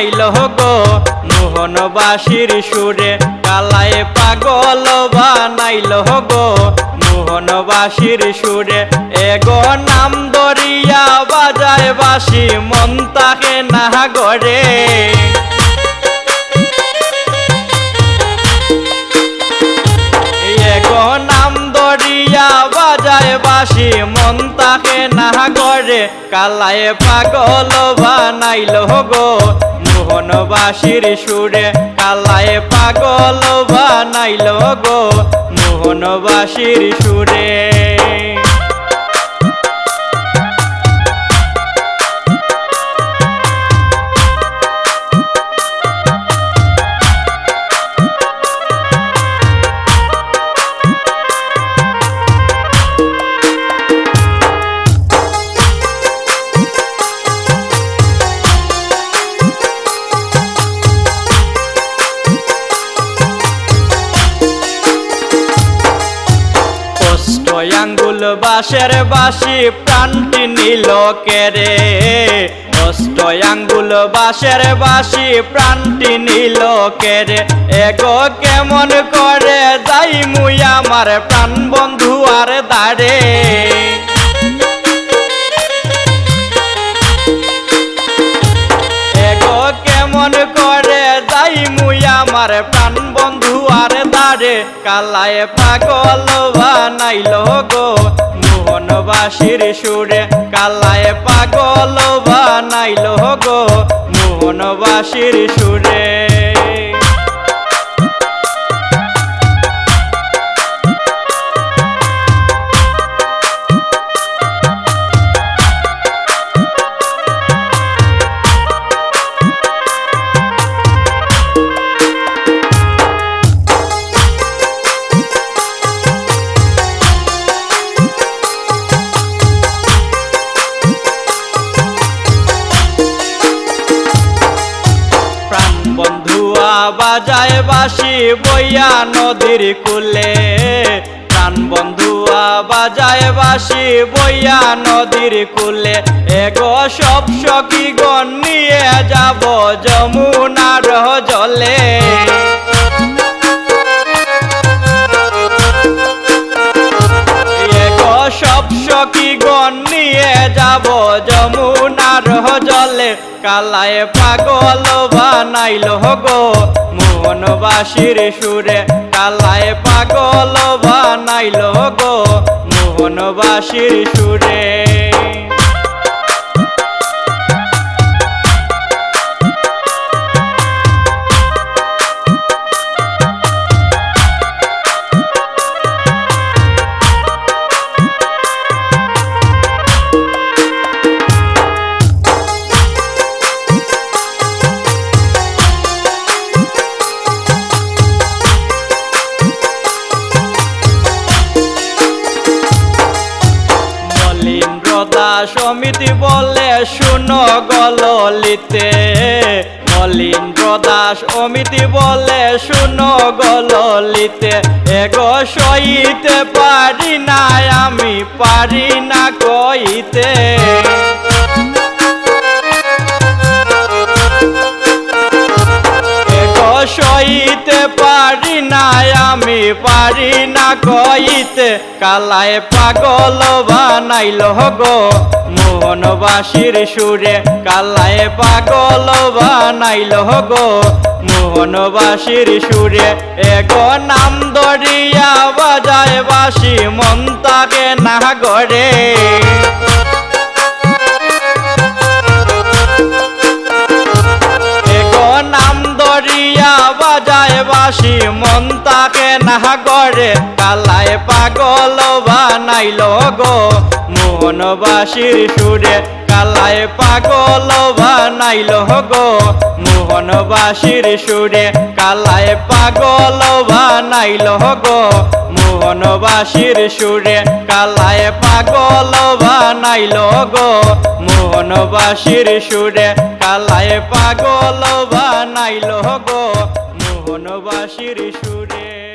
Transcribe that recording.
বানাইল গো মোহনবাসীর সুরে কালায় পাগল বানাইল গো মোহনবাসীর সুরে এগো নাম দরিয়া বাজায় বাসি মন তাকে না গড়ে এগো নাম দরিয়া বাজায় বাসি মন তাকে না গড়ে কালায় পাগল বানাইল গো মোহনবাসীর সুরে কালায় পাগল বানাইল গো মোহনবাসীর সুরে আঙ্গুল বাঁশের বাঁশি প্রাণটি নিল কেরে অষ্ট আঙ্গুল বাঁশের বাঁশি প্রাণটি নিল কেরে এগো কেমন করে যাই মুই আমার প্রাণ বন্ধু আর দাঁড়ে এগো কেমন করে যাই মুই আমার প্রাণ বন্ধু আর দাঁড়ে কালায় পাগল বানাইল গো মোহনবাসীর সুরে কালায় পাগল বানাইল গো মোহনবাসীর সুরে বন্ধুয়া বাজায় বাসি বইয়া নদীর কূলে প্রাণ বন্ধুয়া বাজায় বাসি বইয়া নদীর কূলে এগো সব সখী গণ নিয়ে যাব যমুনার জলে এগো সব সখী গণ নিয়ে যাব যমুনার জলে কালায় পাগল বানাইল গো মোহনবাসীর সুরে কালায় পাগল বানাইল গো মোহনবাসীর সুরে সমিতি বলে শুনো গললিতে মলিন্দ্র দাস অমিতি বলে শুনো গললিতে এগো সইতে পারি না আমি পারি না কইতে এগো সইতে পারি না আমি পারি না কইতে কালায় পাগল বানাইল গো মোহনবাসীর সুরে কালায় পাগল বানাইল গো মোহনবাসীর সুরে এগো নাম দরিয়া বাজায় বাসি মন তাকে না গড়ে এগো নাম দরিয়া বাজায় বাসি মন তাকে না গড়ে কালায় পাগল বানাইল গো মোহনবাসীর সুরে কালায় পাগল বানাইল গো মোহনবাসীর সুরে কালায় পাগল বানাইল গো মোহনবাসীর সুরে কালায় পাগল বানাইল গো মোহনবাসীর সুরে কালায় পাগল বানাইল গো মোহনবাসীর সুরে।